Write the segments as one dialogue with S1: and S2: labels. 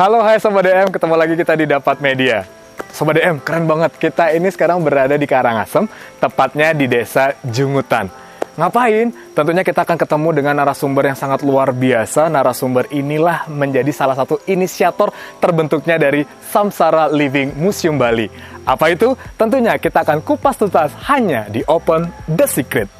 S1: Halo, hai Sobat DM, ketemu lagi kita di Dapat Media. Sobat DM, keren banget. Kita ini sekarang berada di Karangasem, tepatnya di Desa Jungutan. Ngapain? Tentunya kita akan ketemu dengan narasumber yang sangat luar biasa. Narasumber inilah menjadi salah satu inisiator terbentuknya dari Samsara Living Museum Bali. Apa itu? Tentunya kita akan kupas tuntas hanya di Open The Secret.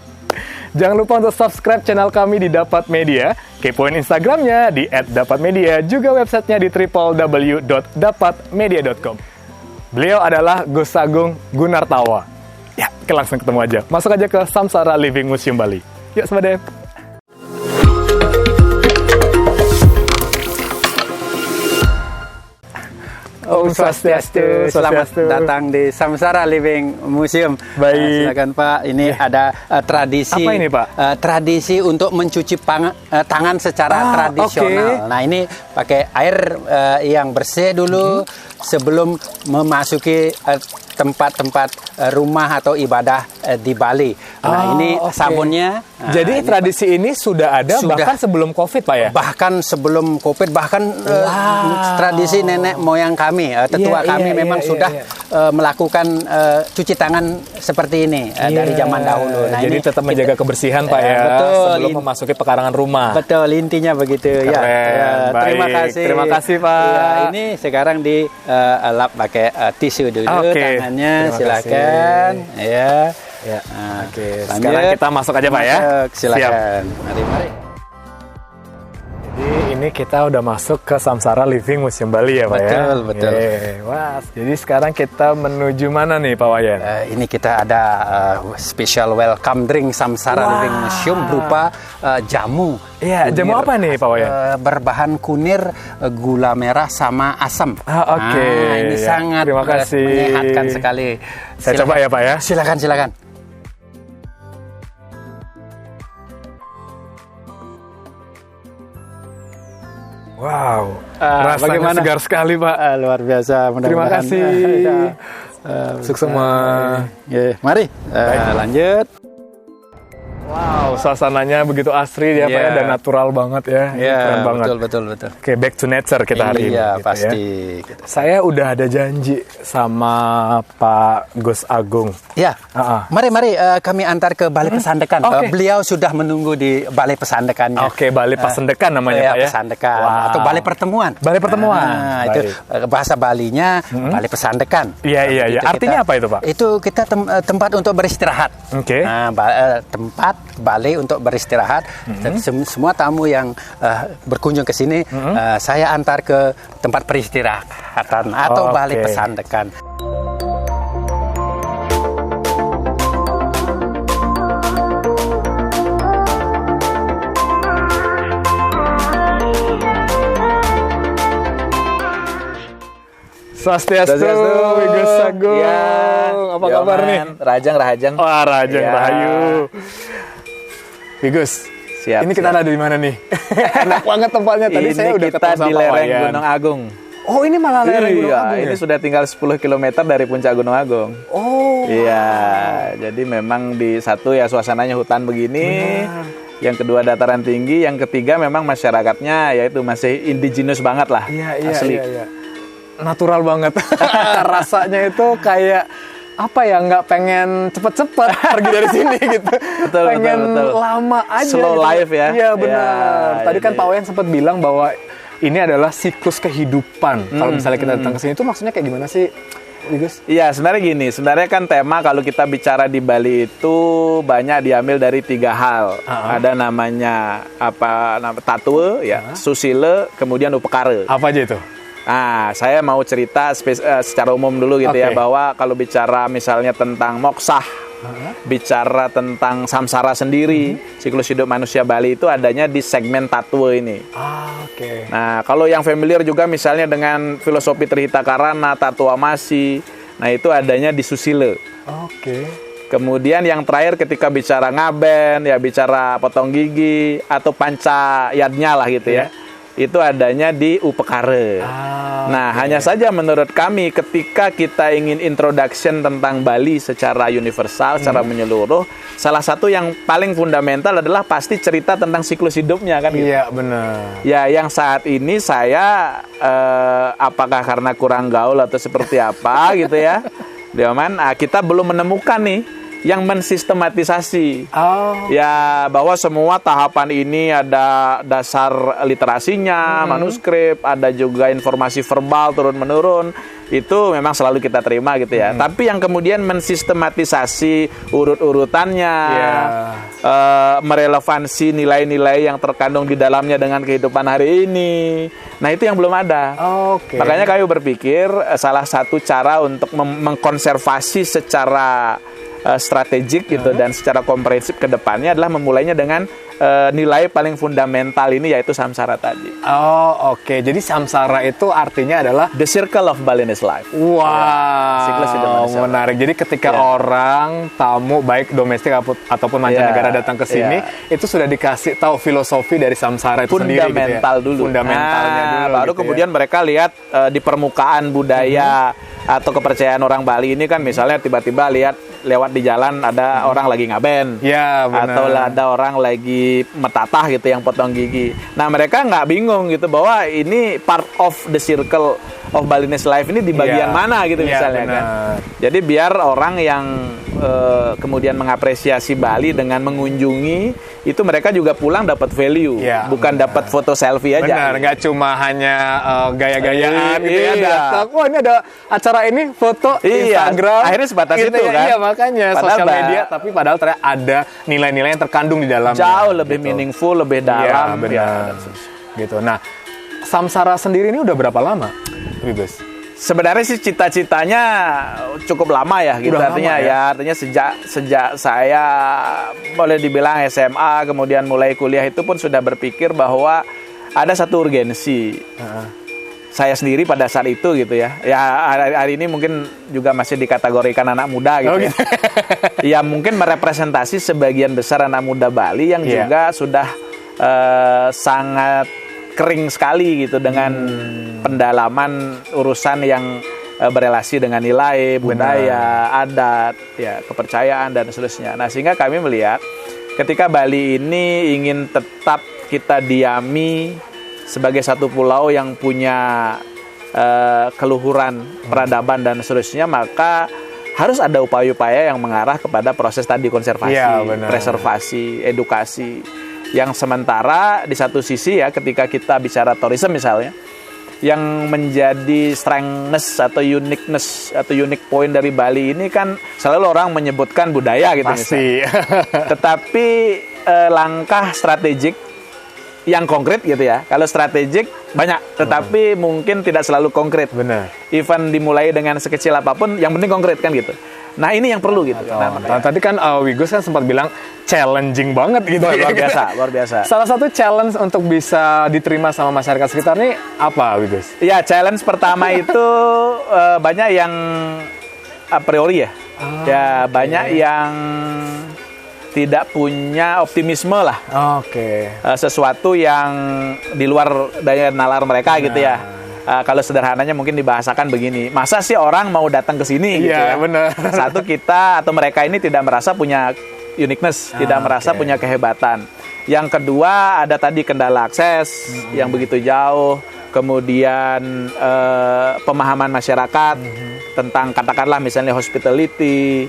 S1: Jangan lupa untuk subscribe channel kami di Dapat Media, kepoin Instagramnya di @dapatmedia, juga websitenya di www.dapatmedia.com. Beliau adalah Gus Agung Gunartawa. Ya, kita langsung ketemu aja. Masuk aja ke Samsara Living Museum Bali. Yuk, Sobat DM.
S2: Om Swastiastu, selamat datang di Samsara Living Museum.
S1: Baik.
S2: Silakan Pak, ini ada tradisi.
S1: Apa ini, Pak?
S2: Tradisi untuk mencuci tangan secara tradisional.
S1: Okay.
S2: Nah, ini pakai air yang bersih dulu sebelum memasuki tempat-tempat rumah atau ibadah di Bali. Nah, ini sabunnya.
S1: Jadi ini, tradisi ini sudah ada bahkan sebelum COVID, Pak ya?
S2: Bahkan sebelum COVID, bahkan tradisi nenek moyang kami, tetua kami memang sudah melakukan cuci tangan seperti ini dari zaman dahulu. Nah,
S1: jadi
S2: ini
S1: tetap menjaga kebersihan, Pak ya,
S2: betul,
S1: sebelum memasuki pekarangan rumah.
S2: Betul, intinya begitu.
S1: Keren,
S2: ya.
S1: Terima kasih, Pak.
S2: Ya, ini sekarang di lap pakai tisu dulu tangannya, silakan. Ya. Nah,
S1: oke, sekarang kita masuk aja, Pak ya.
S2: Silakan. Mari.
S1: Jadi ini kita udah masuk ke Samsara Living Museum Bali ya, Pak ya?
S2: Betul.
S1: Wah, jadi sekarang kita menuju mana nih, Pak Wayan?
S2: Ini kita ada special welcome drink Samsara Living Museum berupa jamu.
S1: Iya, jamu apa nih, Pak Wayan?
S2: Berbahan kunir, gula merah sama asam.
S1: Oke.
S2: Nah, ini sangat menyehatkan sekali.
S1: Saya coba ya, Pak ya?
S2: Silakan.
S1: Wow, rasanya segar sekali, Pak.
S2: Luar biasa.
S1: Terima kasih. Sukses semua.
S2: Mari lanjut.
S1: Wow, suasananya begitu asri ya, Pak ya, dan natural banget ya. Keren banget.
S2: Betul.
S1: Oke, back to nature kita hari ini.
S2: Iya,
S1: gitu
S2: pasti.
S1: Ya. Saya udah ada janji sama Pak Gus Agung.
S2: Ya, mari kami antar ke Balai Pesandekan. Beliau sudah menunggu di Balai Pesandekannya.
S1: Oke, Balai Pesandekan namanya, Pak ya?
S2: Pesandekan, atau Balai Pertemuan.
S1: Balai Pertemuan.
S2: Itu bahasa Balinya Balai Pesandekan.
S1: Iya. Artinya apa itu, Pak?
S2: Itu kita tempat untuk beristirahat.
S1: Oke.
S2: Tempat balai untuk beristirahat. Semua tamu yang berkunjung ke sini, saya antar ke tempat peristirahatan atau Balai Pesandekan.
S1: Swastiastu, Gus Agung. Apa kabar nih?
S3: Rajang.
S1: Wah, Rajang Rahayu. Gus, siap. Ini kita ada di mana nih? Enak banget tempatnya. Tadi saya udah ketemu sama
S3: di lereng Gunung Agung.
S1: Oh, ini malah lereng Gunung Agung.
S3: Ini sudah tinggal 10 km dari puncak Gunung Agung.
S1: Oh.
S3: Iya, jadi memang di satu ya suasananya hutan begini. Yang kedua dataran tinggi, yang ketiga memang masyarakatnya yaitu masih indigenous banget lah. Asli.
S1: Iya. Natural banget. Rasanya itu kayak apa ya, nggak pengen cepet-cepet pergi dari sini gitu. Pengen lama aja.
S3: Slow life ya.
S1: Iya, benar. Tadi kan Pak Wayan sempat bilang bahwa ini adalah siklus kehidupan. Kalau misalnya kita datang ke sini itu maksudnya kayak gimana sih, Gus?
S3: Iya, sebenarnya gini. Sebenarnya kan tema kalau kita bicara di Bali itu banyak diambil dari 3 hal. Ada namanya tatue, susile, kemudian upekara.
S1: Apa aja itu?
S3: Nah, saya mau cerita secara umum dulu gitu ya, bahwa kalau bicara misalnya tentang moksah, bicara tentang samsara sendiri, siklus hidup manusia Bali itu adanya di segmen tatue ini. Nah, kalau yang familiar juga misalnya dengan filosofi Trihita Karana, Tatua Masi, nah itu adanya di susile. Kemudian yang terakhir ketika bicara ngaben, ya bicara potong gigi atau panca yadnya lah gitu ya. itu adanya di Upekare. Nah, hanya saja menurut kami ketika kita ingin introduction tentang Bali secara universal, secara menyeluruh, salah satu yang paling fundamental adalah pasti cerita tentang siklus hidupnya kan gitu.
S1: Iya, benar.
S3: Ya, yang saat ini saya apakah karena kurang gaul atau seperti apa gitu ya. Dioman, kita belum menemukan nih yang mensistematisasi. Ya, bahwa semua tahapan ini ada dasar literasinya, manuskrip, ada juga informasi verbal turun-menurun. Itu memang selalu kita terima gitu ya. Tapi yang kemudian mensistematisasi urut-urutannya, merelevansi nilai-nilai yang terkandung di dalamnya dengan kehidupan hari ini. Nah, itu yang belum ada. Makanya kami berpikir salah satu cara untuk mengkonservasi secara strategik gitu dan secara komprehensif ke depannya adalah memulainya dengan nilai paling fundamental ini, yaitu samsara tadi.
S1: Jadi samsara itu artinya adalah
S3: the circle of Balinese life. Siklus hidup manusia.
S1: Menarik. Jadi ketika orang tamu baik domestik ataupun mancanegara datang ke sini, itu sudah dikasih tahu filosofi dari samsara itu sendiri
S3: fundamental
S1: gitu ya?
S3: dulu.
S1: Fundamentalnya dulu.
S3: Baru
S1: gitu
S3: kemudian mereka lihat di permukaan budaya atau kepercayaan orang Bali ini kan, misalnya tiba-tiba lihat lewat di jalan ada orang lagi ngaben, atau ada orang lagi metatah gitu yang potong gigi. Nah, mereka nggak bingung gitu bahwa ini part of the circle of Balinese life ini di bagian mana gitu misalnya kan. Jadi biar orang yang kemudian mengapresiasi Bali dengan mengunjungi itu, mereka juga pulang dapat value, bukan dapat foto selfie aja.
S1: Nggak cuma hanya gaya-gayaan gitu ya, datang, wah ini ada acara ini, foto Instagram.
S3: Akhirnya sebatas
S1: gitu
S3: itu kan.
S1: Iya, makanya sosial media, tapi padahal ternyata ada nilai-nilai yang terkandung di dalamnya.
S3: Jauh lebih meaningful, lebih dalam.
S1: Benar. Gitu. Nah, samsara sendiri ini udah berapa lama, Wigus?
S3: Sebenarnya sih cita-citanya cukup lama ya gitu. Artinya sejak saya boleh dibilang SMA, kemudian mulai kuliah itu pun sudah berpikir bahwa ada satu urgensi. Saya sendiri pada saat itu gitu ya. Ya, hari ini mungkin juga masih dikategorikan anak muda gitu. Ya, mungkin merepresentasi sebagian besar anak muda Bali yang juga sudah sangat kering sekali gitu dengan pendalaman urusan yang berelasi dengan nilai, budaya, adat, ya, kepercayaan dan seterusnya. Nah, sehingga kami melihat ketika Bali ini ingin tetap kita diami sebagai satu pulau yang punya keluhuran peradaban dan seterusnya, maka harus ada upaya-upaya yang mengarah kepada proses tadi konservasi, preservasi, edukasi. Yang sementara di satu sisi ya, ketika kita bicara tourism misalnya, yang menjadi strengthness atau uniqueness atau unique point dari Bali ini kan selalu orang menyebutkan budaya gitu.
S1: Pasti.
S3: Tetapi langkah strategik yang konkret gitu ya. Kalau strategik banyak, tetapi mungkin tidak selalu konkret.
S1: Benar.
S3: Even dimulai dengan sekecil apapun, yang penting konkret kan gitu. Nah, ini yang perlu gitu.
S1: Tadi kan Wigus kan sempat bilang challenging banget gitu.
S3: Luar biasa.
S1: Salah satu challenge untuk bisa diterima sama masyarakat sekitar nih apa, Wigus?
S3: Ya, challenge pertama itu banyak yang a priori ya. Banyak yang tidak punya optimisme lah. Sesuatu yang di luar daya nalar mereka gitu ya. Kalau sederhananya mungkin dibahasakan begini, masa sih orang mau datang ke sini gitu ya.
S1: Benar.
S3: Satu, kita atau mereka ini tidak merasa punya uniqueness, tidak merasa punya kehebatan. Yang kedua, ada tadi kendala akses yang begitu jauh, kemudian pemahaman masyarakat tentang katakanlah misalnya hospitality.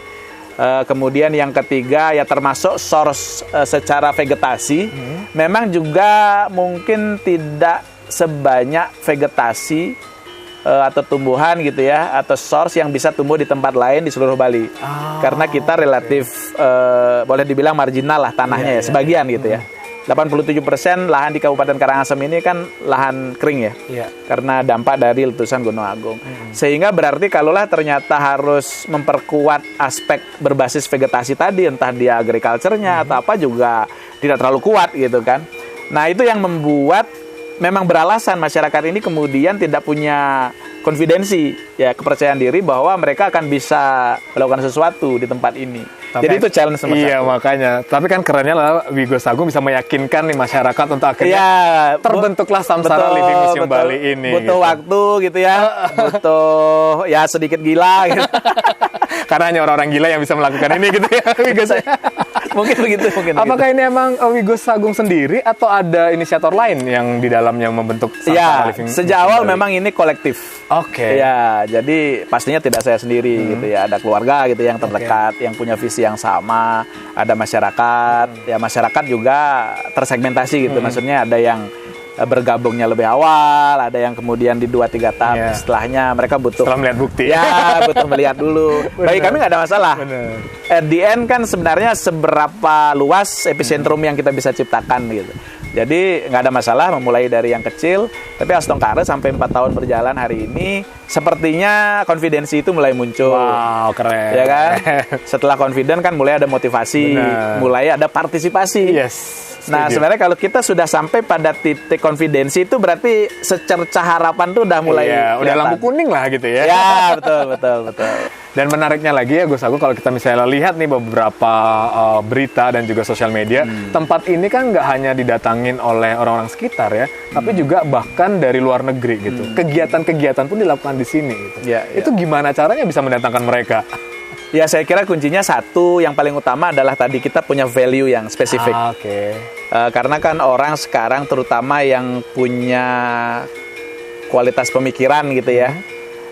S3: Kemudian yang ketiga ya termasuk source secara vegetasi, memang juga mungkin tidak sebanyak vegetasi atau tumbuhan gitu ya, atau source yang bisa tumbuh di tempat lain di seluruh Bali. Karena kita relatif boleh dibilang marginal lah tanahnya sebagian gitu ya. 87% lahan di Kabupaten Karangasem ini kan lahan kering ya, karena dampak dari letusan Gunung Agung. Sehingga berarti kalaulah ternyata harus memperkuat aspek berbasis vegetasi tadi, entah dia agriculture-nya atau apa, juga tidak terlalu kuat gitu kan. Nah, itu yang membuat memang beralasan masyarakat ini kemudian tidak punya konfidensi, ya, kepercayaan diri bahwa mereka akan bisa melakukan sesuatu di tempat ini. Jadi itu challenge nomor
S1: iya,
S3: satu.
S1: makanya. Tapi kan kerennya lah Wigo Sagung bisa meyakinkan nih masyarakat untuk akhirnya
S3: Iya,
S1: terbentuklah Samsara Living Museum Bali ini.
S3: Butuh
S1: gitu.
S3: waktu gitu ya, butuh ya sedikit gila gitu.
S1: Karena hanya orang-orang gila yang bisa melakukan ini gitu ya, Wigo.
S3: Mungkin begitu, mungkin.
S1: Apakah ini emang Wigo Sagung sendiri atau ada inisiator lain yang di dalamnya membentuk Samsara
S3: Ya,
S1: Living
S3: sejak
S1: Museum
S3: awal
S1: Bali?
S3: memang ini kolektif.
S1: Oke.
S3: Ya, jadi pastinya tidak saya sendiri gitu ya. Ada keluarga gitu yang terdekat, yang punya visi yang sama. Ada masyarakat, ya masyarakat juga tersegmentasi gitu. Maksudnya ada yang bergabungnya lebih awal, ada yang kemudian di 2-3 tahap
S1: Iya.
S3: setelahnya mereka butuh.
S1: Setelah melihat bukti.
S3: Ya, butuh melihat dulu. Bagi kami nggak ada masalah.
S1: Bener.
S3: At the end kan sebenarnya seberapa luas epicentrum yang kita bisa ciptakan gitu. Jadi nggak ada masalah memulai dari yang kecil, tapi Astongkare sampai 4 tahun berjalan hari ini, sepertinya konfidensi itu mulai muncul.
S1: Wow, keren.
S3: Ya kan? Setelah confident kan mulai ada motivasi,
S1: Benar.
S3: mulai ada partisipasi.
S1: Yes.
S3: Nah,
S1: setuju.
S3: sebenarnya kalau kita sudah sampai pada titik konfidensi itu berarti secercah harapan tuh udah mulai
S1: Iya, udah
S3: kelihatan.
S1: lampu kuning lah gitu ya.
S3: Ya, betul.
S1: Dan menariknya lagi ya Gus Agung, kalau kita misalnya lihat nih beberapa berita dan juga sosial media, tempat ini kan nggak hanya didatangin oleh orang-orang sekitar ya, tapi juga bahkan dari luar negeri gitu. Kegiatan-kegiatan pun dilakukan di sini gitu.
S3: Ya.
S1: Itu gimana caranya bisa mendatangkan mereka?
S3: Ya, saya kira kuncinya satu, yang paling utama adalah tadi kita punya value yang spesifik.
S1: Oke.
S3: Karena kan orang sekarang terutama yang punya kualitas pemikiran gitu ya,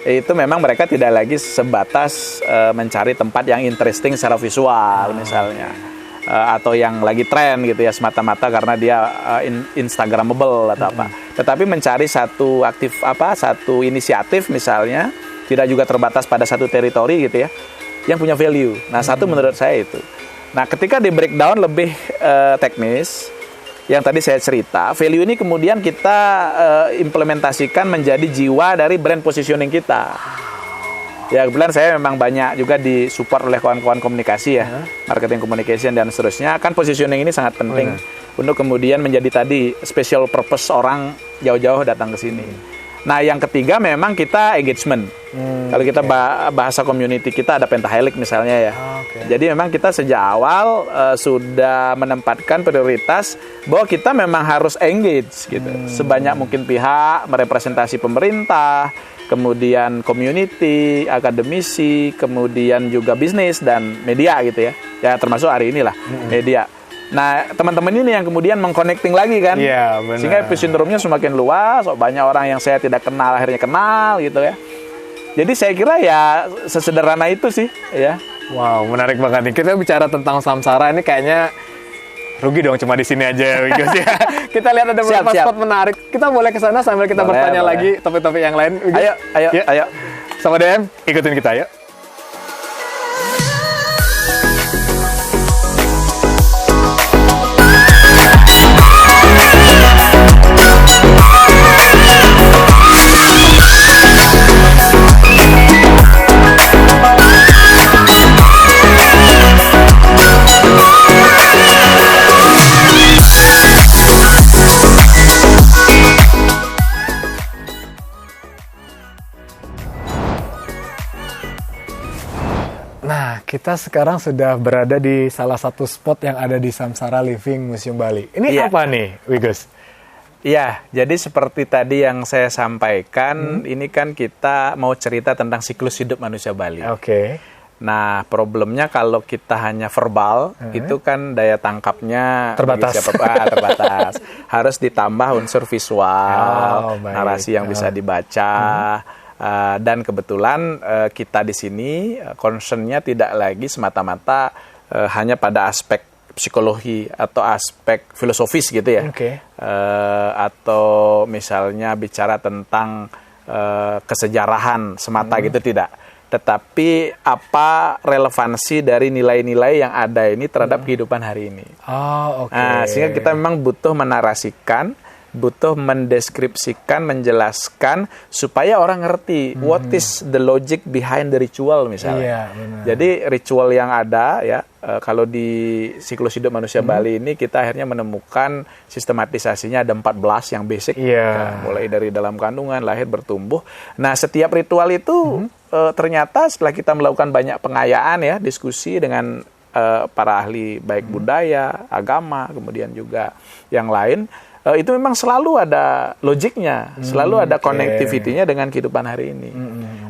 S3: itu memang mereka tidak lagi sebatas mencari tempat yang interesting secara visual misalnya, atau yang lagi tren gitu ya semata-mata karena dia instagramable atau apa. Tetapi mencari satu inisiatif misalnya, tidak juga terbatas pada satu teritori gitu ya, yang punya value. Nah, satu menurut saya itu. Nah, ketika di breakdown lebih teknis, yang tadi saya cerita, value ini kemudian kita implementasikan menjadi jiwa dari brand positioning kita. Ya, kebetulan saya memang banyak juga disupport oleh kawan-kawan komunikasi ya, marketing communication dan seterusnya. Kan positioning ini sangat penting untuk kemudian menjadi tadi special purpose orang jauh-jauh datang ke sini. Nah, yang ketiga memang kita engagement. Kalau kita bahasa community kita ada pentahelix misalnya ya. Jadi memang kita sejak awal sudah menempatkan prioritas bahwa kita memang harus engage gitu. Sebanyak mungkin pihak, merepresentasi pemerintah, kemudian community, akademisi, kemudian juga bisnis dan media gitu ya. Ya termasuk hari inilah media. Nah, teman-teman ini yang kemudian mengconnecting lagi kan.
S1: Iya, benar.
S3: Sehingga epicentrum-nya semakin luas, banyak orang yang saya tidak kenal akhirnya kenal gitu ya. Jadi saya kira ya sesederhana itu sih ya.
S1: Wow, menarik banget nih. Kita bicara tentang Samsara ini kayaknya rugi dong cuma di sini aja, Wigus ya. Kita lihat ada beberapa
S3: Siap.
S1: spot menarik. Kita boleh ke sana sambil kita
S3: Boleh,
S1: bertanya
S3: boleh.
S1: lagi topik-topik yang lain. Wigus.
S3: Ayo.
S1: Sama DM, ikutin kita yuk. Nah, kita sekarang sudah berada di salah satu spot yang ada di Samsara Living Museum Bali. Ini
S3: Iya.
S1: apa nih, Wigus?
S3: Iya, jadi seperti tadi yang saya sampaikan, ini kan kita mau cerita tentang siklus hidup manusia Bali.
S1: Oke.
S3: Nah, problemnya kalau kita hanya verbal, itu kan daya tangkapnya
S1: Terbatas.
S3: bagi siapa- terbatas. Harus ditambah unsur visual,
S1: Oh, baik.
S3: narasi yang bisa dibaca. Dan kebetulan kita di sini concernnya tidak lagi semata-mata hanya pada aspek psikologi atau aspek filosofis gitu ya.
S1: Oke.
S3: Atau misalnya bicara tentang kesejarahan semata gitu tidak. Tetapi apa relevansi dari nilai-nilai yang ada ini terhadap kehidupan hari ini.
S1: Oh, oke.
S3: Nah, sehingga kita memang butuh menarasikan, butuh mendeskripsikan, menjelaskan supaya orang ngerti what is the logic behind the ritual misalnya.
S1: Iya, benar.
S3: Jadi ritual yang ada ya, kalau di siklus hidup manusia Bali ini kita akhirnya menemukan sistematisasinya ada 14 yang basic.
S1: Iya.
S3: Ya, mulai dari dalam kandungan, lahir, bertumbuh. Nah, setiap ritual itu ternyata setelah kita melakukan banyak pengayaan ya, diskusi dengan para ahli baik budaya, agama, kemudian juga yang lain, itu memang selalu ada logiknya, selalu ada connectivity-nya dengan kehidupan hari ini.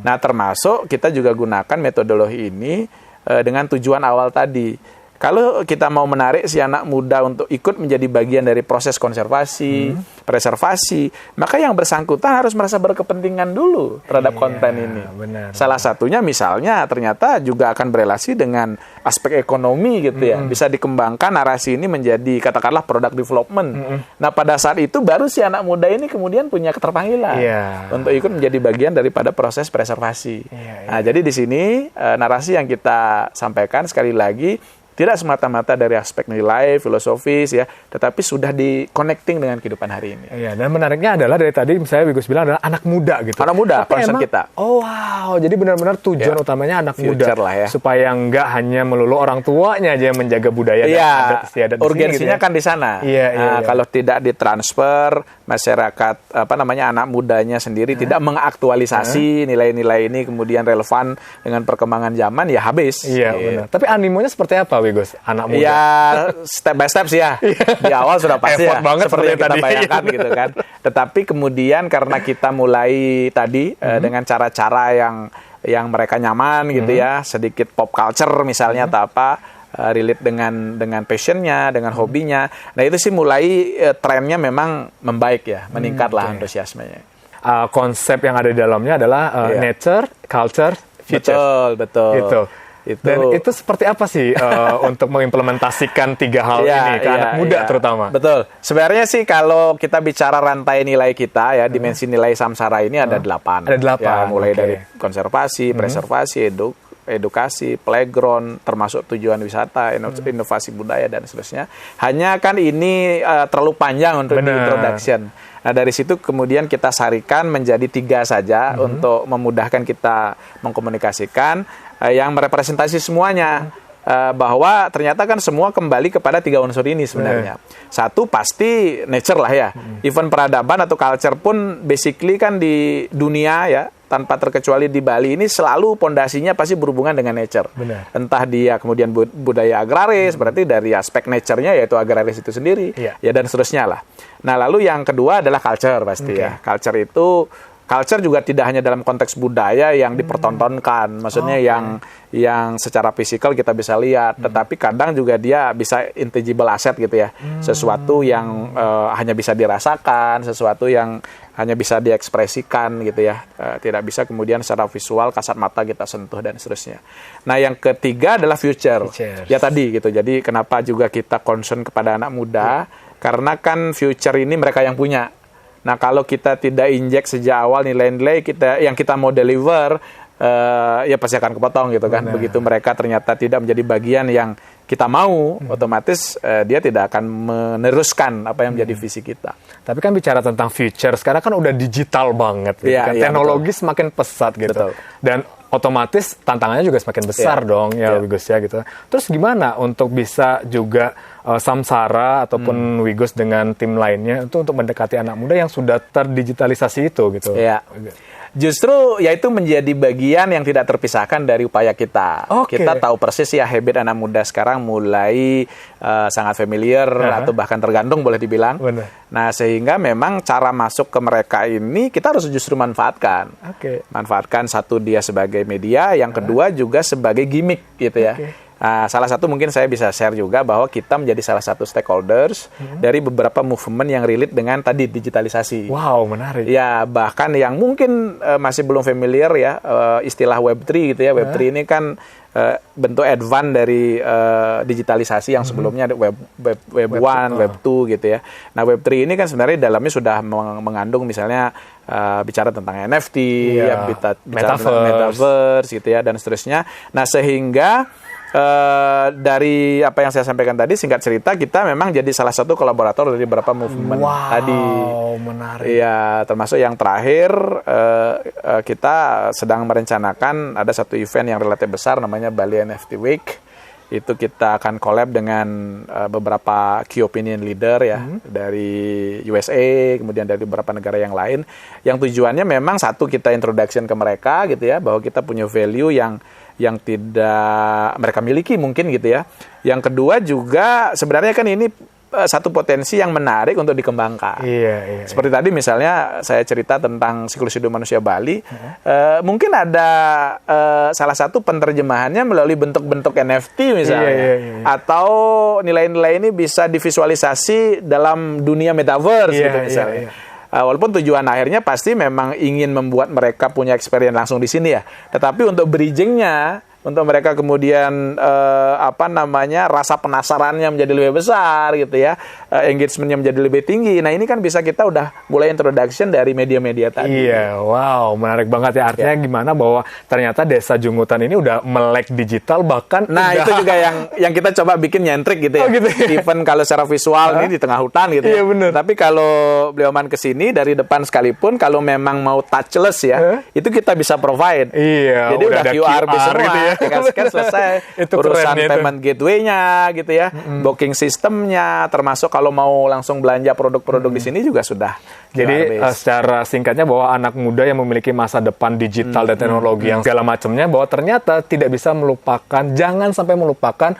S3: Nah, termasuk kita juga gunakan metodologi ini dengan tujuan awal tadi. Kalau kita mau menarik si anak muda untuk ikut menjadi bagian dari proses konservasi, preservasi, maka yang bersangkutan harus merasa berkepentingan dulu terhadap konten ini.
S1: Benar.
S3: Salah satunya misalnya ternyata juga akan berelasi dengan aspek ekonomi gitu ya. Bisa dikembangkan narasi ini menjadi katakanlah product development. Nah, pada saat itu baru si anak muda ini kemudian punya keterpanggilan untuk ikut menjadi bagian daripada proses preservasi. Nah, jadi di sini narasi yang kita sampaikan sekali lagi tidak semata-mata dari aspek nilai, filosofis ya, tetapi sudah di-connecting dengan kehidupan hari ini.
S1: Iya, dan menariknya adalah dari tadi misalnya Wigus bilang adalah anak muda gitu.
S3: Anak muda, concern kita.
S1: Oh wow, jadi benar-benar tujuan utamanya anak muda.
S3: Lah ya.
S1: Supaya nggak hanya melulu orang tuanya aja yang menjaga budaya dan adat istiadat
S3: urgensinya
S1: gitu ya.
S3: Kan di sana.
S1: Iya.
S3: Kalau tidak ditransfer, masyarakat anak mudanya sendiri tidak mengaktualisasi nilai-nilai ini kemudian relevan dengan perkembangan zaman, ya habis.
S1: Iya, benar. Tapi animonya seperti apa, Wigus? Anak muda.
S3: Ya, step by step sih ya. Di awal sudah pasti
S1: effort banget
S3: seperti yang kita
S1: tadi.
S3: bayangkan gitu kan. Tetapi kemudian karena kita mulai tadi dengan cara-cara yang mereka nyaman gitu ya, sedikit pop culture misalnya atau apa, relate dengan passionnya, dengan hobinya. Nah itu sih mulai trennya memang membaik ya, meningkatlah antusiasmenya.
S1: Konsep yang ada di dalamnya adalah nature, culture, future.
S3: Betul.
S1: Gitu. Dan itu seperti apa sih untuk mengimplementasikan 3 hal ini ke anak muda terutama?
S3: Betul. Sebenarnya sih kalau kita bicara rantai nilai kita ya, dimensi nilai samsara ini ada 8.
S1: Ada 8.
S3: Ya, mulai dari konservasi, preservasi, edukasi, playground, termasuk tujuan wisata, inovasi budaya dan seterusnya. Hanya kan ini terlalu panjang untuk di-introduction. Nah dari situ kemudian kita sarikan menjadi 3 saja untuk memudahkan kita mengkomunikasikan yang merepresentasi semuanya. Bahwa ternyata kan semua kembali kepada 3 unsur ini sebenarnya. Satu pasti nature lah ya. Even peradaban atau culture pun basically kan di dunia ya, tanpa terkecuali di Bali ini selalu pondasinya pasti berhubungan dengan nature.
S1: Benar.
S3: Entah dia kemudian budaya agraris, berarti dari aspek nature-nya yaitu agraris itu sendiri, ya dan seterusnya lah. Nah lalu yang kedua adalah culture pasti ya. Culture juga tidak hanya dalam konteks budaya yang dipertontonkan, maksudnya yang secara fisikal kita bisa lihat, tetapi kadang juga dia bisa intangible asset gitu ya, sesuatu yang hanya bisa dirasakan, sesuatu yang hanya bisa diekspresikan gitu ya, tidak bisa kemudian secara visual kasat mata kita sentuh dan seterusnya. Nah yang ketiga adalah future. Ya tadi gitu, jadi kenapa juga kita concern kepada anak muda, karena kan future ini mereka yang punya. Nah, kalau kita tidak injek sejak awal nilai-nilai yang kita mau deliver, ya pasti akan kepotong gitu kan. Begitu mereka ternyata tidak menjadi bagian yang kita mau, otomatis dia tidak akan meneruskan apa yang menjadi visi kita.
S1: Tapi kan bicara tentang future, sekarang kan udah digital banget, gitu kan? Teknologi semakin pesat gitu.
S3: Betul.
S1: Dan otomatis tantangannya juga semakin besar dong ya Wigus ya gitu. Terus gimana untuk bisa juga Samsara ataupun Wigus dengan tim lainnya itu untuk mendekati anak muda yang sudah terdigitalisasi itu gitu?
S3: Iya. Justru yaitu menjadi bagian yang tidak terpisahkan dari upaya kita. Kita tahu persis ya habit anak muda sekarang mulai sangat familiar atau bahkan tergantung boleh dibilang.
S1: Bener.
S3: Nah sehingga memang cara masuk ke mereka ini kita harus justru manfaatkan. Manfaatkan satu dia sebagai media, yang kedua juga sebagai gimmick gitu ya. Salah satu mungkin saya bisa share juga bahwa kita menjadi salah satu stakeholders dari beberapa movement yang relate dengan tadi digitalisasi.
S1: Wow, menarik.
S3: Ya, bahkan yang mungkin masih belum familiar ya, istilah Web3 gitu ya. Web3 ini kan bentuk advance dari digitalisasi yang sebelumnya ada Web 1, Web 2 gitu ya. Nah, Web3 ini kan sebenarnya dalamnya sudah mengandung misalnya bicara tentang NFT, bicara tentang metaverse gitu ya dan seterusnya. Nah, sehingga dari apa yang saya sampaikan tadi, singkat cerita kita memang jadi salah satu kolaborator dari beberapa movement tadi.
S1: Wow, menarik.
S3: Ya, termasuk yang terakhir kita sedang merencanakan ada satu event yang relatif besar namanya Bali NFT Week. Itu kita akan collab dengan beberapa key opinion leader ya dari USA, kemudian dari beberapa negara yang lain. Yang tujuannya memang satu, kita introduction ke mereka gitu ya, bahwa kita punya value yang yang tidak mereka miliki mungkin gitu ya. Yang kedua juga sebenarnya kan ini satu potensi yang menarik untuk dikembangkan.
S1: Iya.
S3: Seperti tadi misalnya saya cerita tentang siklus hidup manusia Bali, mungkin ada salah satu penerjemahannya melalui bentuk-bentuk NFT misalnya, atau nilai-nilai ini bisa divisualisasi dalam dunia metaverse gitu misalnya. Walaupun tujuan akhirnya pasti memang ingin membuat mereka punya experience langsung di sini ya, tetapi untuk bridging-nya, untuk mereka kemudian rasa penasarannya menjadi lebih besar gitu ya, engagementnya menjadi lebih tinggi. Nah ini kan bisa kita udah mulai introduction dari media-media tadi.
S1: Iya, wow, menarik banget ya. Artinya gimana bahwa ternyata Desa Jungutan ini udah melek digital bahkan.
S3: Nah itu juga yang kita coba bikin nyentrik gitu ya.
S1: Gitu ya?
S3: Even kalau secara visual ini di tengah hutan gitu ya.
S1: Iya bener.
S3: Tapi kalau beliau man kesini dari depan sekalipun, kalau memang mau touchless ya, itu kita bisa provide.
S1: Iya.
S3: Jadi udah QR semua.
S1: gitu ya.
S3: Tinggal scan selesai.
S1: Itu
S3: urusan
S1: keren,
S3: payment gateway-nya gitu ya, booking sistemnya, termasuk kalau mau langsung belanja produk-produk di sini juga sudah.
S1: Jadi secara singkatnya bahwa anak muda yang memiliki masa depan digital dan teknologi yang segala macamnya, bahwa ternyata tidak bisa melupakan, jangan sampai melupakan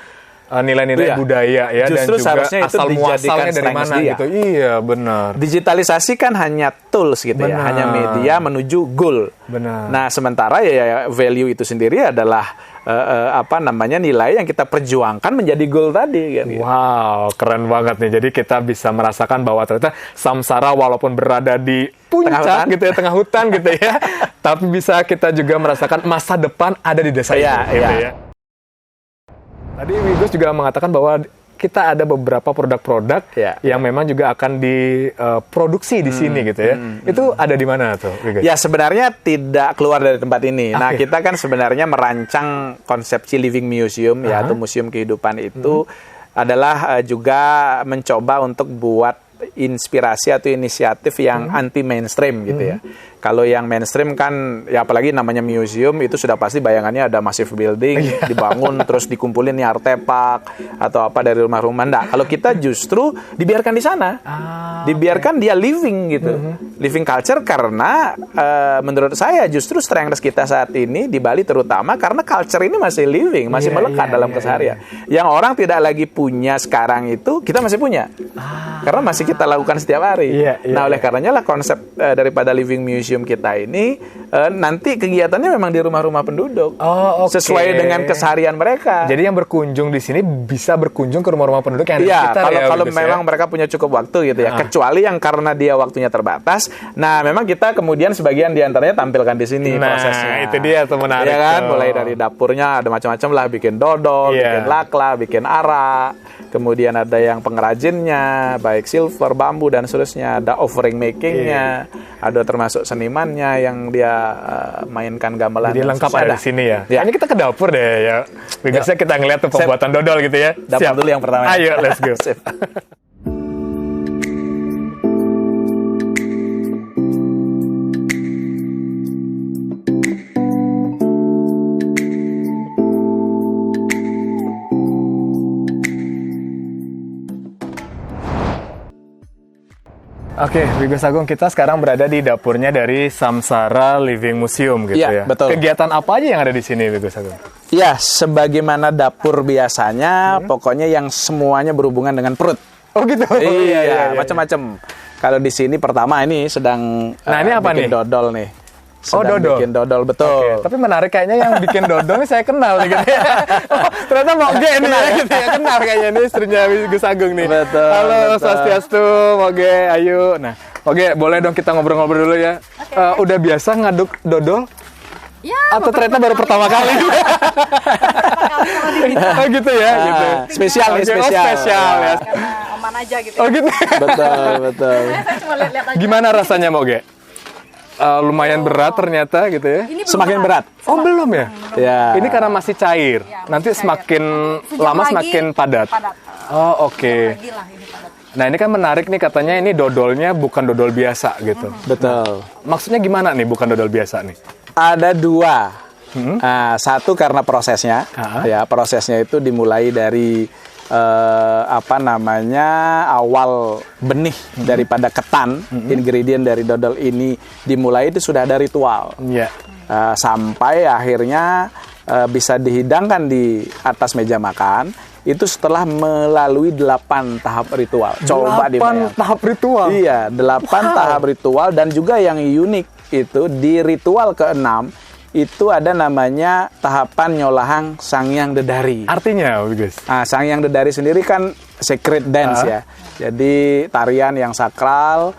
S1: nilai-nilai budaya ya.
S3: Justru
S1: dan juga
S3: seharusnya itu
S1: asal muasalnya dari
S3: strength
S1: mana
S3: dia.
S1: gitu. Iya benar.
S3: Digitalisasi kan hanya tools gitu ya, hanya media menuju goal.
S1: Benar.
S3: Nah sementara ya value itu sendiri adalah nilai yang kita perjuangkan menjadi goal tadi. Gitu.
S1: Wow, keren banget nih. Jadi kita bisa merasakan bahwa ternyata Samsara walaupun berada di puncak gitu ya, tengah hutan gitu ya, tapi bisa kita juga merasakan masa depan ada di desa itu. Gitu ya. Tadi Wigus juga mengatakan bahwa kita ada beberapa produk-produk yang memang juga akan diproduksi di sini gitu ya. Itu ada di mana tuh, Wigus?
S3: Ya sebenarnya tidak keluar dari tempat ini. Nah kita kan sebenarnya merancang konsepsi living museum ya, atau museum kehidupan itu adalah juga mencoba untuk buat inspirasi atau inisiatif yang anti mainstream gitu ya. Kalau yang mainstream kan ya apalagi namanya museum itu sudah pasti bayangannya ada massive building dibangun terus dikumpulin nih artefak atau apa dari rumah-rumah. Nah, kalau kita justru dibiarkan di sana. Dibiarkan dia living gitu. Living culture karena menurut saya justru strength kita saat ini di Bali terutama karena culture ini masih living, masih melekat dalam keseharian. Yang orang tidak lagi punya sekarang itu kita masih punya. Karena masih kita lakukan setiap hari. Nah, oleh karenanya lah konsep daripada living museum kita ini nanti kegiatannya memang di rumah-rumah penduduk. Sesuai dengan keseharian mereka.
S1: Jadi yang berkunjung di sini bisa berkunjung ke rumah-rumah penduduk yang ada di sekitar
S3: kalau memang mereka punya cukup waktu gitu ya. Kecuali yang karena dia waktunya terbatas. Nah, memang kita kemudian sebagian diantaranya tampilkan di sini prosesnya.
S1: Itu dia tuh menarik.
S3: Ya kan, mulai dari dapurnya ada macam-macam lah, bikin dodol, bikin lakla, bikin arak. Kemudian ada yang pengrajinnya, baik silver, bambu dan seterusnya. Ada offering makingnya, ada termasuk senimannya yang dia mainkan gamelan.
S1: Jadi lengkap ada di sini ya. Ini kita ke dapur deh ya. Biasanya kita ngeliat tuh pembuatan dodol gitu ya.
S3: Dapur dulu yang pertama.
S1: Ayo, let's go. Oke, Wigus Agung, kita sekarang berada di dapurnya dari Samsara Living Museum gitu ya.
S3: Betul.
S1: Kegiatan apa aja yang ada di sini, Wigus Agung?
S3: Ya, sebagaimana dapur biasanya, pokoknya yang semuanya berhubungan dengan perut.
S1: Oh gitu?
S3: Iya, macam-macam. Kalau di sini pertama ini sedang
S1: ini apa
S3: bikin
S1: nih?
S3: dodol nih.
S1: Dodol.
S3: Bikin dodol, betul.
S1: Tapi menarik kayaknya yang bikin dodol ini saya kenal nih gitu ya. Ternyata Moge nih ya, gitu ya. Kenal kayaknya ini istrinya Wigus Agung nih.
S3: Betul.
S1: Halo, Swastiastu, Moge, ayo. Nah, Moge, boleh dong kita ngobrol-ngobrol dulu ya. Udah biasa ngaduk dodol?
S4: Ya,
S1: atau ternyata baru pertama kali? Oh gitu ya. Gitu.
S3: Spesial nih, spesial.
S1: Spesial ya.
S4: Karena aman aja gitu.
S1: Oh gitu.
S3: Betul.
S4: Saya cuma lihat-lihat aja.
S1: Gimana rasanya, Moge? Lumayan berat ternyata gitu ya.
S4: Ini belum
S3: Semakin berat.
S1: Oh belum ya?
S3: Ya.
S1: Ini karena masih cair. Nanti semakin lama semakin padat. Oh oke.
S4: Lagi lah ini padat.
S1: Nah ini kan menarik nih, katanya ini dodolnya bukan dodol biasa gitu.
S3: Betul.
S1: Maksudnya gimana nih bukan dodol biasa nih?
S3: Ada dua. Satu karena prosesnya. Ya, prosesnya itu dimulai dari awal benih daripada ketan, ingredient dari dodol ini dimulai itu sudah ada ritual.
S1: Iya.
S3: Sampai akhirnya bisa dihidangkan di atas meja makan itu setelah melalui 8 tahap ritual. Coba
S1: 8 tahap ritual?
S3: Iya, 8 tahap ritual. Dan juga yang unik itu di ritual ke-6 itu ada namanya tahapan nyolahang Sangyang Dedari.
S1: Artinya, guys?
S3: Nah, Sangyang Dedari sendiri kan sacred dance ya. Jadi tarian yang sakral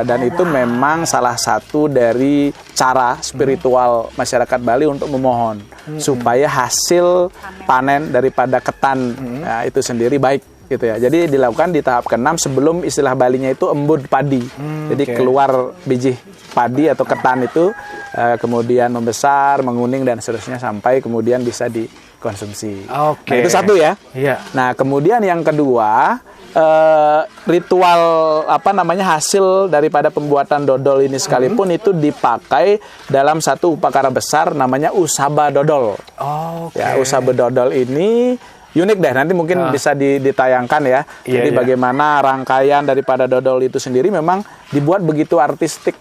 S3: dan itu memang salah satu dari cara spiritual masyarakat Bali untuk memohon supaya hasil panen daripada ketan itu sendiri baik gitu ya. Jadi dilakukan di tahap ke-6 sebelum istilah Balinya itu embun padi. Jadi keluar biji padi atau ketan itu kemudian membesar, menguning dan seterusnya sampai kemudian bisa dikonsumsi. Nah, itu satu ya.
S1: Iya.
S3: Nah, kemudian yang kedua ritual hasil daripada pembuatan dodol ini sekalipun itu dipakai dalam satu upacara besar namanya Usaba Dodol. Ya, Usaba Dodol ini unik deh, nanti mungkin bisa ditayangkan ya. Jadi bagaimana rangkaian daripada dodol itu sendiri memang dibuat begitu artistik,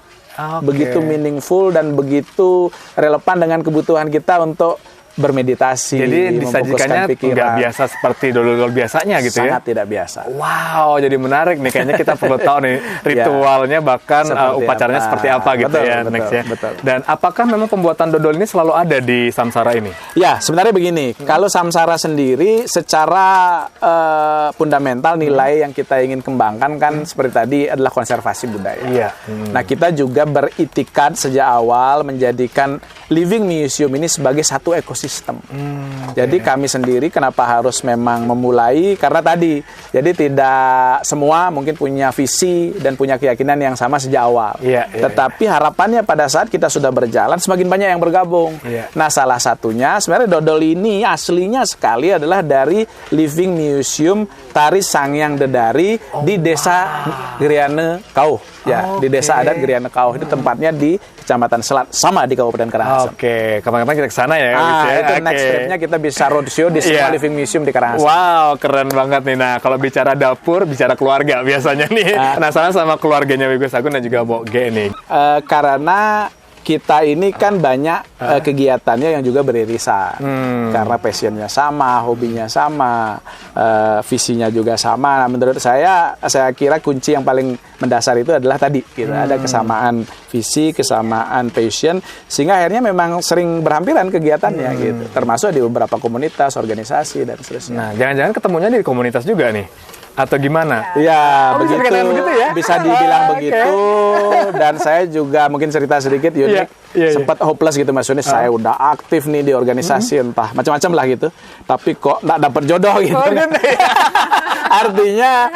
S3: begitu meaningful dan begitu relevan dengan kebutuhan kita untuk bermeditasi.
S1: Jadi disajikannya nggak biasa seperti dodol-dodol biasanya gitu ya?
S3: Sangat tidak biasa.
S1: Wow, jadi menarik nih. Kayaknya kita perlu tahu nih ritualnya bahkan upacaranya seperti apa gitu ya next ya.
S3: Betul.
S1: Dan apakah memang pembuatan dodol ini selalu ada di Samsara ini?
S3: Ya, sebenarnya begini. Kalau Samsara sendiri secara fundamental nilai yang kita ingin kembangkan kan seperti tadi adalah konservasi budaya.
S1: Iya.
S3: Nah, kita juga beritikad sejak awal menjadikan Living Museum ini sebagai satu ekosistem. Jadi kami sendiri kenapa harus memang memulai karena tadi jadi tidak semua mungkin punya visi dan punya keyakinan yang sama sejak awal. Tetapi harapannya pada saat kita sudah berjalan semakin banyak yang bergabung. Nah, salah satunya sebenarnya dodol ini aslinya sekali adalah dari Living Museum Tari Sangyang Dedari di Desa Griane Kauh. Ya, di Desa Adat Griane Kauh itu tempatnya di Kecamatan Selat sama di Kabupaten Karangasem.
S1: Kapan-kapan kita ke sana ya.
S3: Itu next tripnya kita bisa roadshow di semua Living Museum di Karangasem.
S1: Wow, keren banget nih. Nah, kalau bicara dapur, bicara keluarga biasanya nih. Penasaran sama keluarganya Wigo Sagung dan juga Mbok Ge nih.
S3: Karena kita ini kan banyak kegiatannya yang juga beririsan. Karena passionnya sama, hobinya sama, visinya juga sama. Nah, menurut saya kira kunci yang paling mendasar itu adalah tadi gitu. Ada kesamaan visi, kesamaan passion, sehingga akhirnya memang sering berhampiran kegiatannya gitu. Termasuk di beberapa komunitas, organisasi dan seterusnya.
S1: Nah, jangan-jangan ketemunya di komunitas juga nih. Atau gimana?
S3: Ya, begitu
S1: ya?
S3: Bisa dibilang begitu. Dan saya juga mungkin cerita sedikit unik. Sempat hopeless gitu maksudnya. Saya udah aktif nih di organisasi entah macam-macam lah gitu. Tapi kok nggak dapet jodoh gitu. Artinya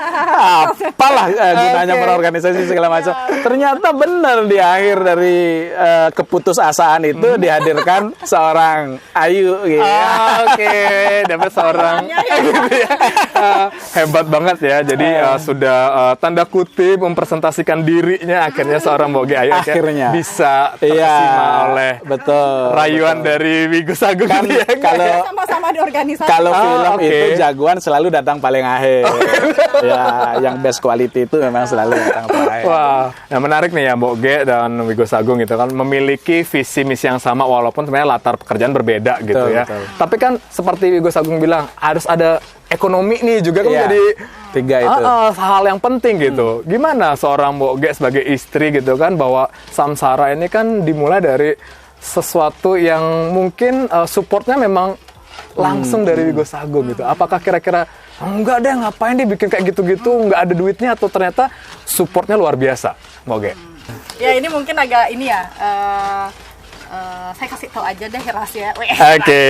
S3: apalah gunanya berorganisasi segala macam. Ternyata benar di akhir dari keputusasaan itu dihadirkan seorang Ayu gitu.
S1: Dapat seorang hebat banget ya. Jadi sudah tanda kutip mempresentasikan dirinya akhirnya seorang Mbok Ge Ayu
S3: akhirnya
S1: bisa terima oleh rayuan dari Wigo Sagung.
S3: Kan, kalau
S4: sama-sama di organisasi.
S3: Kalau film itu jagoan selalu datang paling akhir. Ya, yang best quality itu memang selalu datang paling akhir.
S1: Wah, nah menarik nih ya Mbok Ge dan Wigo Sagung gitu kan memiliki visi misi yang sama walaupun sebenarnya latar pekerjaan berbeda gitu ya. Betul. Tapi kan seperti Wigo Sagung bilang harus ada ekonomi nih juga kan menjadi
S3: tiga itu
S1: hal yang penting gitu. Gimana seorang Mbok Ge sebagai istri gitu kan bahwa Samsara ini kan dimulai dari sesuatu yang mungkin supportnya memang langsung dari Wigo Sagung gitu. Apakah kira-kira enggak deh ngapain dia bikin kayak gitu-gitu nggak ada duitnya atau ternyata supportnya luar biasa Mbok Ge?
S4: Ya ini mungkin agak ini ya. Saya kasih tahu aja deh rahasia.
S1: Oke.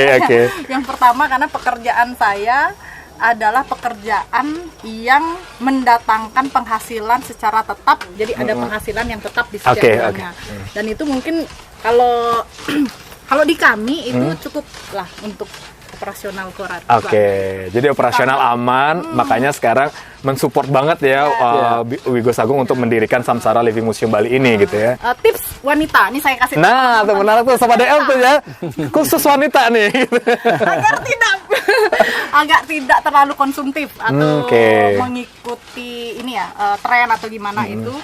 S4: Yang pertama karena pekerjaan saya adalah pekerjaan yang mendatangkan penghasilan secara tetap. Jadi ada penghasilan yang tetap di setiap bulannya. Dan itu mungkin kalau di kami itu cukup lah untuk operasional keluarga.
S1: Jadi operasional aman, makanya sekarang mensupport banget ya Wigo Sagung untuk mendirikan Samsara Living Museum Bali ini gitu ya.
S4: Tips wanita, ini saya kasih.
S1: Nah, tuh menarik tuh sama DM tuh ya. Khusus wanita nih.
S4: Agak tidak terlalu konsumtif atau mengikuti ini ya tren atau gimana itu.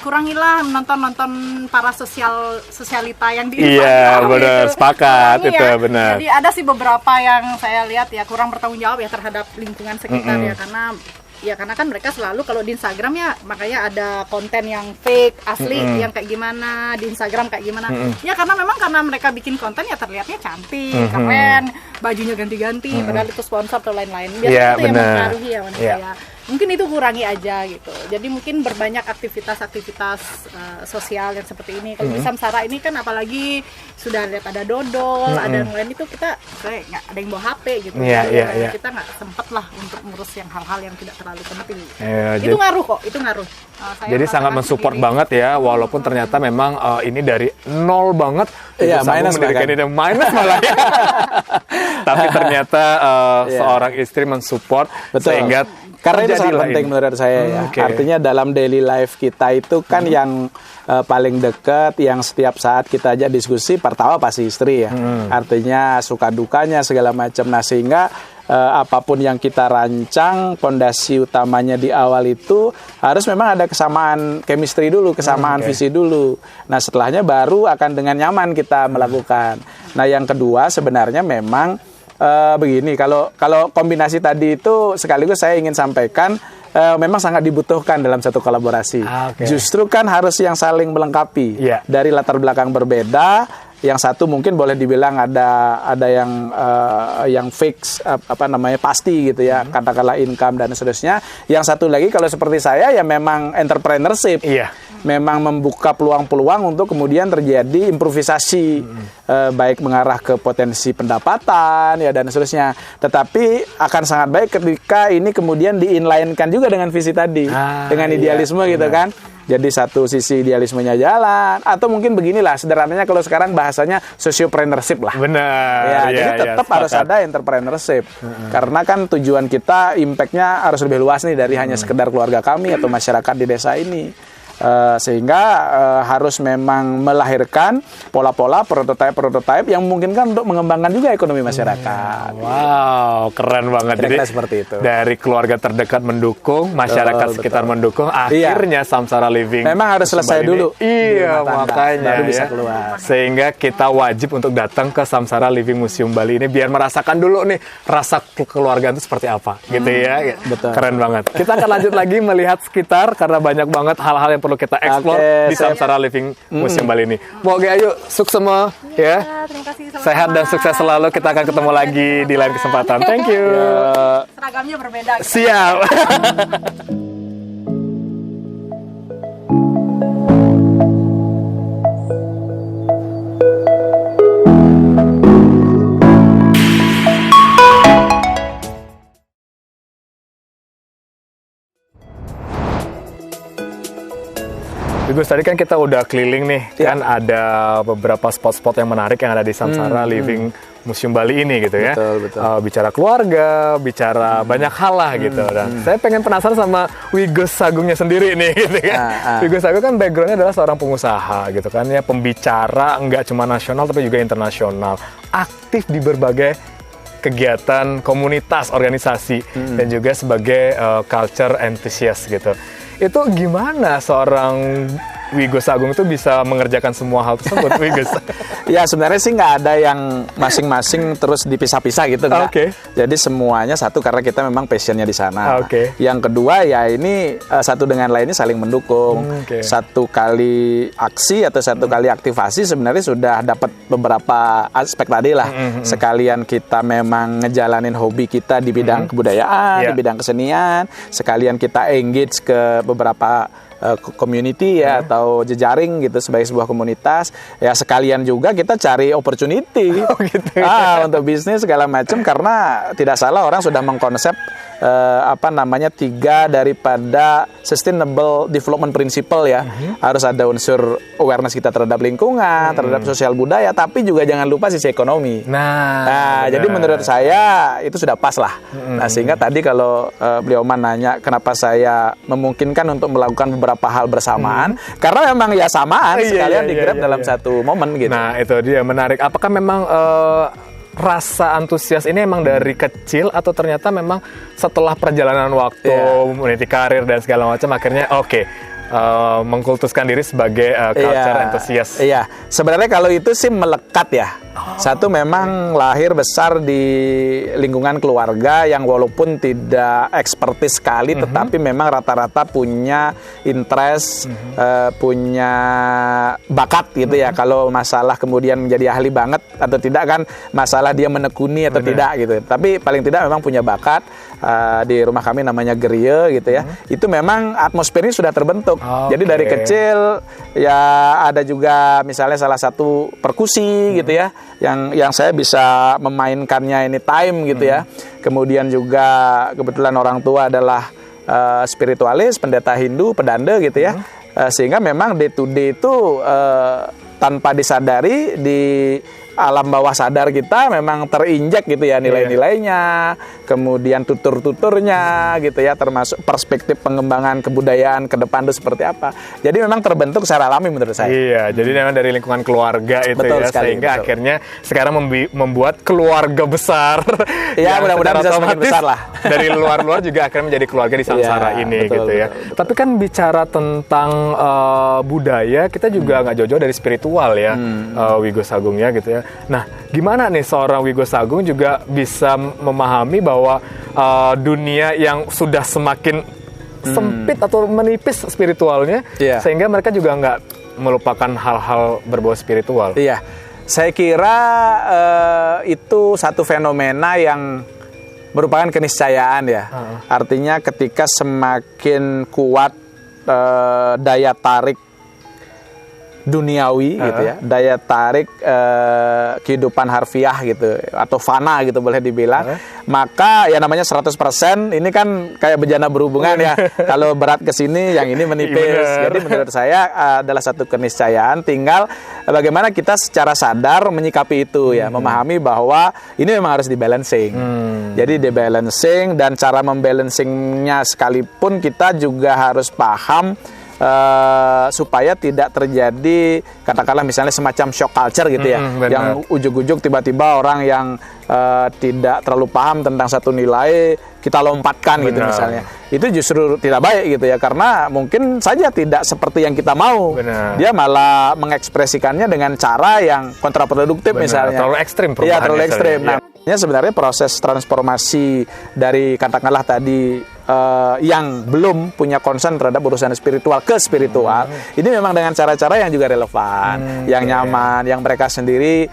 S4: kurangilah nonton para sosialita yang di
S1: Iya,
S4: Instagram
S1: benar,
S4: gitu.
S1: sepakat,
S4: Kurangi
S1: itu
S4: ya.
S1: benar.
S4: Jadi ada sih beberapa yang saya lihat ya kurang bertanggung jawab ya terhadap lingkungan sekitar ya karena kan mereka selalu kalau di Instagram ya makanya ada konten yang fake asli yang kayak gimana di Instagram kayak gimana ya karena mereka bikin konten ya terlihatnya cantik keren bajunya ganti-ganti padahal itu sponsor atau lain-lain biasanya
S1: Iya,
S4: itu yang
S1: benar.
S4: mempengaruhi ya menurut
S1: Iya.
S4: saya. Mungkin itu kurangi aja gitu. Jadi mungkin berbanyak aktivitas sosial yang seperti ini. Kalau di Samsara ini kan apalagi sudah lihat ada dodol, ada yang lain itu kita kayak nggak ada yang bawa HP gitu.
S1: Iya,
S4: Jadi,
S1: iya.
S4: kita nggak sempet lah untuk ngurus yang hal-hal yang tidak terlalu penting.
S1: Iya,
S4: Itu ngaruh kok, itu ngaruh. Saya
S1: Jadi sangat
S4: merasakan
S1: mensupport
S4: sendiri.
S1: banget ya, walaupun ternyata memang ini dari nol banget.
S3: Iya,
S1: Ibu Sagu
S3: minus
S1: mendirikan
S3: bahkan.
S1: ini minus malah ya. Tapi ternyata
S3: Iya.
S1: seorang istri mensupport
S3: Betul.
S1: sehingga
S3: Karena itu sangat
S1: terjadilah
S3: penting
S1: ini.
S3: menurut saya ya.
S1: Oke.
S3: Artinya dalam daily life kita itu kan yang paling dekat, yang setiap saat kita aja diskusi pertama pasti istri ya. Artinya suka dukanya segala macam. Nah sehingga apapun yang kita rancang, pondasi utamanya di awal itu harus memang ada kesamaan chemistry dulu, kesamaan visi dulu. Nah setelahnya baru akan dengan nyaman kita melakukan. Nah yang kedua sebenarnya memang begini, kalau kombinasi tadi itu sekaligus saya ingin sampaikan memang sangat dibutuhkan dalam satu kolaborasi.
S1: Oke.
S3: Justru kan harus yang saling melengkapi.
S1: Iya.
S3: Dari latar belakang berbeda, yang satu mungkin boleh dibilang ada yang fix pasti gitu ya, katakanlah income dan seterusnya. Yang satu lagi kalau seperti saya ya memang entrepreneurship.
S1: Iya.
S3: Memang membuka peluang-peluang untuk kemudian terjadi improvisasi baik mengarah ke potensi pendapatan ya dan seterusnya. Tetapi akan sangat baik ketika ini kemudian di-inline-kan juga dengan visi tadi, dengan idealisme gitu kan. Jadi satu sisi idealismenya jalan, atau mungkin beginilah sederhananya kalau sekarang bahasanya sociopreneurship lah.
S1: Benar.
S3: Ya,
S1: Iya,
S3: jadi
S1: iya,
S3: tetap harus
S1: sepakat.
S3: ada entrepreneurship. Karena kan tujuan kita, impact-nya harus lebih luas nih dari hanya sekedar keluarga kami atau masyarakat di desa ini. Sehingga harus memang melahirkan pola-pola prototipe yang memungkinkan untuk mengembangkan juga ekonomi masyarakat.
S1: Wow, keren banget.
S3: Kira-kira
S1: Jadi
S3: seperti itu.
S1: dari keluarga terdekat mendukung, masyarakat
S3: Betul,
S1: sekitar
S3: betul.
S1: mendukung,
S3: Iya.
S1: akhirnya Samsara Living
S3: Memang harus selesai
S1: kembali
S3: dulu
S1: ini. Iya,
S3: di rumah tangga,
S1: makanya
S3: baru bisa
S1: ya.
S3: keluar.
S1: Sehingga kita wajib untuk datang ke Samsara Living Museum Bali ini biar merasakan dulu nih rasa kekeluargaan itu seperti apa, gitu ya.
S3: Betul.
S1: Keren banget. Kita akan lanjut lagi melihat sekitar karena banyak banget hal-hal yang perlu kita eksplor
S3: Oke,
S1: di
S3: siap.
S1: Samsara Living Museum Bali ini. Oke, ayo sukses semua ya.
S4: Terima kasih sama-sama.
S1: Sehat dan sukses selalu. Kita akan ketemu lagi di lain kesempatan. Thank you.
S4: Seragamnya berbeda. Gitu.
S1: Siap. Gus, tadi kan kita udah keliling nih, kan ada beberapa spot-spot yang menarik yang ada di Samsara Living Museum Bali ini gitu ya.
S3: Betul, betul.
S1: Bicara keluarga, bicara banyak hal lah gitu. Dan saya pengen penasaran sama Wigus Sagungnya sendiri nih gitu kan. Wigus Sagung kan backgroundnya adalah seorang pengusaha gitu kan ya, pembicara nggak cuma nasional tapi juga internasional. Aktif di berbagai kegiatan komunitas, organisasi, dan juga sebagai culture enthusiast gitu. Itu gimana seorang Wigus Sagung itu bisa mengerjakan semua hal tersebut, Wigus?
S3: Ya sebenarnya sih nggak ada yang masing-masing terus dipisah-pisah gitu nggak.
S1: Oke.
S3: Jadi semuanya satu karena kita memang passionnya di sana.
S1: Oke.
S3: Yang kedua ya ini satu dengan lainnya saling mendukung.
S1: Oke.
S3: Satu kali aksi atau satu kali aktivasi sebenarnya sudah dapat beberapa aspek tadi lah. Sekalian kita memang ngejalanin hobi kita di bidang kebudayaan,
S1: Yeah.
S3: di bidang kesenian. Sekalian kita engage ke beberapa community ya atau jejaring gitu sebagai sebuah komunitas ya, sekalian juga kita cari opportunity untuk bisnis segala macam, karena tidak salah orang sudah mengkonsep 3 daripada sustainable development principle ya. Harus ada unsur awareness kita terhadap lingkungan, terhadap sosial budaya, tapi juga jangan lupa sisi ekonomi. Nah,
S1: benar.
S3: jadi menurut saya itu sudah pas lah. Nah, sehingga tadi kalau beliau nanya kenapa saya memungkinkan untuk melakukan beberapa hal bersamaan, karena memang ya samaan sekalian di-grab dalam satu momen gitu.
S1: Nah, itu dia menarik. Apakah memang rasa antusias ini emang dari kecil atau ternyata memang setelah perjalanan waktu, meniti karir dan segala macam akhirnya oke, mengkultuskan diri sebagai culture enthusiast.
S3: Iya, sebenarnya kalau itu sih melekat ya. Satu memang lahir besar di lingkungan keluarga yang walaupun tidak ekspertis sekali, tetapi memang rata-rata punya interest, punya bakat gitu ya. Kalau masalah kemudian menjadi ahli banget atau tidak kan masalah dia menekuni atau tidak gitu. Tapi paling tidak memang punya bakat. Di rumah kami namanya geria gitu ya. Itu memang atmosfernya sudah terbentuk. Jadi dari kecil ya ada juga misalnya salah satu perkusi gitu ya, yang saya bisa memainkannya anytime gitu ya. Kemudian juga kebetulan orang tua adalah spiritualis, pendeta Hindu, pedanda gitu ya. Sehingga memang day to day itu tanpa disadari di alam bawah sadar kita memang terinjak gitu ya nilai-nilainya, kemudian tutur-tuturnya gitu ya, termasuk perspektif pengembangan kebudayaan ke depan itu seperti apa. Jadi memang terbentuk secara alami menurut saya.
S1: Iya, jadi memang dari lingkungan keluarga itu
S3: betul
S1: ya,
S3: sekali,
S1: sehingga
S3: betul.
S1: akhirnya sekarang membuat keluarga besar.
S3: Iya, mudah-mudahan bisa semakin besar lah.
S1: Dari luar-luar juga akhirnya menjadi keluarga di Samsara ini
S3: betul,
S1: gitu ya.
S3: betul.
S1: Tapi kan bicara tentang budaya, kita juga nggak jauh-jauh dari spiritual ya, Wigo Sagung ya gitu ya. Nah, gimana nih seorang Wigo Sagung juga bisa memahami bahwa dunia yang sudah semakin sempit atau menipis spiritualnya, sehingga mereka juga nggak melupakan hal-hal berbau spiritual.
S3: Iya, saya kira itu satu fenomena yang merupakan keniscayaan ya. Artinya ketika semakin kuat daya tarik duniawi gitu ya, daya tarik kehidupan harfiah gitu atau fana gitu boleh dibilang, maka ya namanya 100% ini kan kayak bejana berhubungan ya. Kalau berat ke sini yang ini menipis. Jadi menurut saya adalah satu keniscayaan, tinggal bagaimana kita secara sadar menyikapi itu ya, memahami bahwa ini memang harus dibalancing. Jadi dibalancing, dan cara membalancingnya sekalipun kita juga harus paham supaya tidak terjadi katakanlah misalnya semacam shock culture gitu ya, yang ujug-ujug tiba-tiba orang yang tidak terlalu paham tentang satu nilai kita lompatkan gitu misalnya. Itu justru tidak baik gitu ya, karena mungkin saja tidak seperti yang kita mau. Dia malah mengekspresikannya dengan cara yang kontraproduktif misalnya.
S1: Terlalu ekstrim.
S3: Iya, terlalu ekstrim. Nah, sebenarnya proses transformasi dari katakanlah tadi yang belum punya concern terhadap urusan spiritual ke spiritual, ini memang dengan cara-cara yang juga relevan, yang nyaman, yang mereka sendiri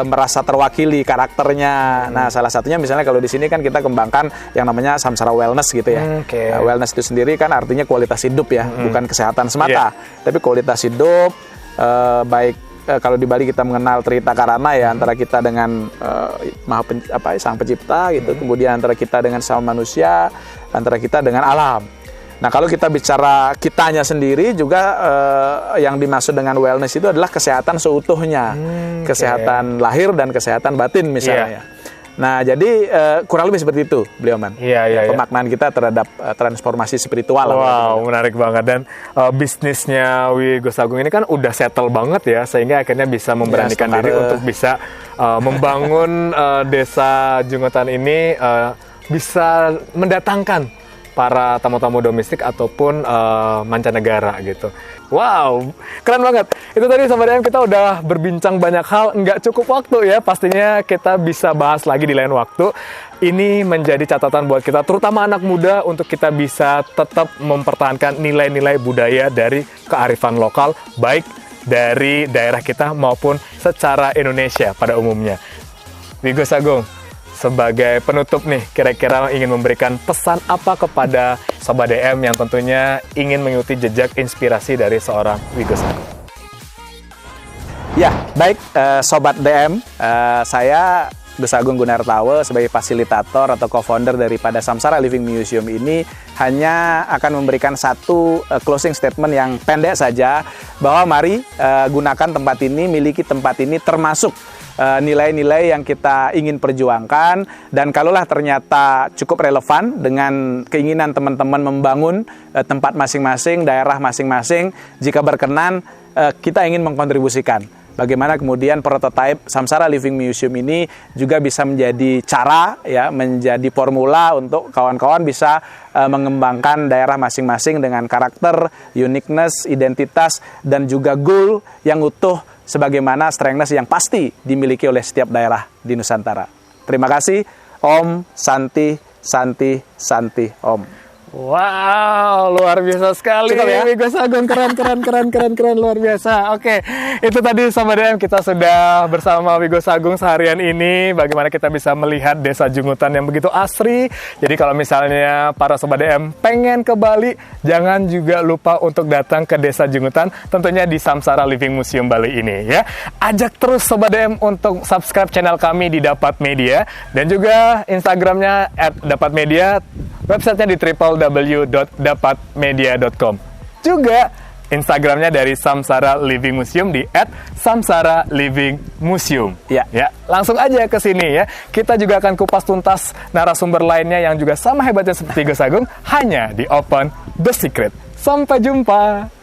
S3: merasa terwakili karakternya. Nah, salah satunya misalnya kalau di sini kan kita kembangkan yang namanya Samsara Wellness gitu ya. Wellness itu sendiri kan artinya kualitas hidup ya, bukan kesehatan semata, tapi kualitas hidup, baik kalau di Bali kita mengenal Trita Karana ya, antara kita dengan Sang Pencipta gitu, kemudian antara kita dengan sama manusia, antara kita dengan alam. Nah, kalau kita bicara kitanya sendiri juga yang dimaksud dengan wellness itu adalah kesehatan seutuhnya, kesehatan lahir dan kesehatan batin misalnya. Nah, jadi kurang lebih seperti itu, beliau man. Pemaknaan kita terhadap transformasi spiritual.
S1: Wow, menarik banget. Dan bisnisnya Wigo Sagung ini kan udah settle banget ya, sehingga akhirnya bisa memberanikan diri untuk bisa membangun desa Jungutan ini bisa mendatangkan para tamu-tamu domestik ataupun mancanegara gitu. Wow, keren banget. Itu tadi Sobat DM kita udah berbincang banyak hal, nggak cukup waktu ya. Pastinya kita bisa bahas lagi di lain waktu. Ini menjadi catatan buat kita, terutama anak muda, untuk kita bisa tetap mempertahankan nilai-nilai budaya dari kearifan lokal, baik dari daerah kita maupun secara Indonesia pada umumnya. Wigo Sagung, sebagai penutup nih, kira-kira ingin memberikan pesan apa kepada Sobat DM yang tentunya ingin mengikuti jejak inspirasi dari seorang Wigo Sagung?
S3: Ya, baik Sobat DM, saya Wigo Sagung Gunartawa sebagai fasilitator atau co-founder daripada Samsara Living Museum ini hanya akan memberikan satu closing statement yang pendek saja, bahwa mari gunakan tempat ini, miliki tempat ini, termasuk nilai-nilai yang kita ingin perjuangkan, dan kalaulah ternyata cukup relevan dengan keinginan teman-teman membangun tempat masing-masing, daerah masing-masing, jika berkenan kita ingin mengkontribusikan bagaimana kemudian prototipe Samsara Living Museum ini juga bisa menjadi cara ya, menjadi formula untuk kawan-kawan bisa mengembangkan daerah masing-masing dengan karakter, uniqueness, identitas, dan juga goal yang utuh sebagaimana strengthness yang pasti dimiliki oleh setiap daerah di Nusantara. Terima kasih. Om Santi Santi Santi Om.
S1: Wow, luar biasa sekali.
S3: Cukup ya?
S1: Wigo Sagung, keren, luar biasa. Oke, itu tadi Sobat DM, kita sudah bersama Wigo Sagung seharian ini. Bagaimana kita bisa melihat Desa Jungutan yang begitu asri. Jadi kalau misalnya para Sobat DM pengen ke Bali, jangan juga lupa untuk datang ke Desa Jungutan, tentunya di Samsara Living Museum Bali ini ya. Ajak terus Sobat DM untuk subscribe channel kami di Dapat Media, dan juga Instagramnya @dapatmedia, websitenya di www.dapatmedia.com. Juga Instagramnya dari Samsara Living Museum di @samsara-living-museum. Ya, langsung aja ke sini ya. Kita juga akan kupas tuntas narasumber lainnya yang juga sama hebatnya seperti Wigo Sagung, hanya di Open the Secret. Sampai jumpa.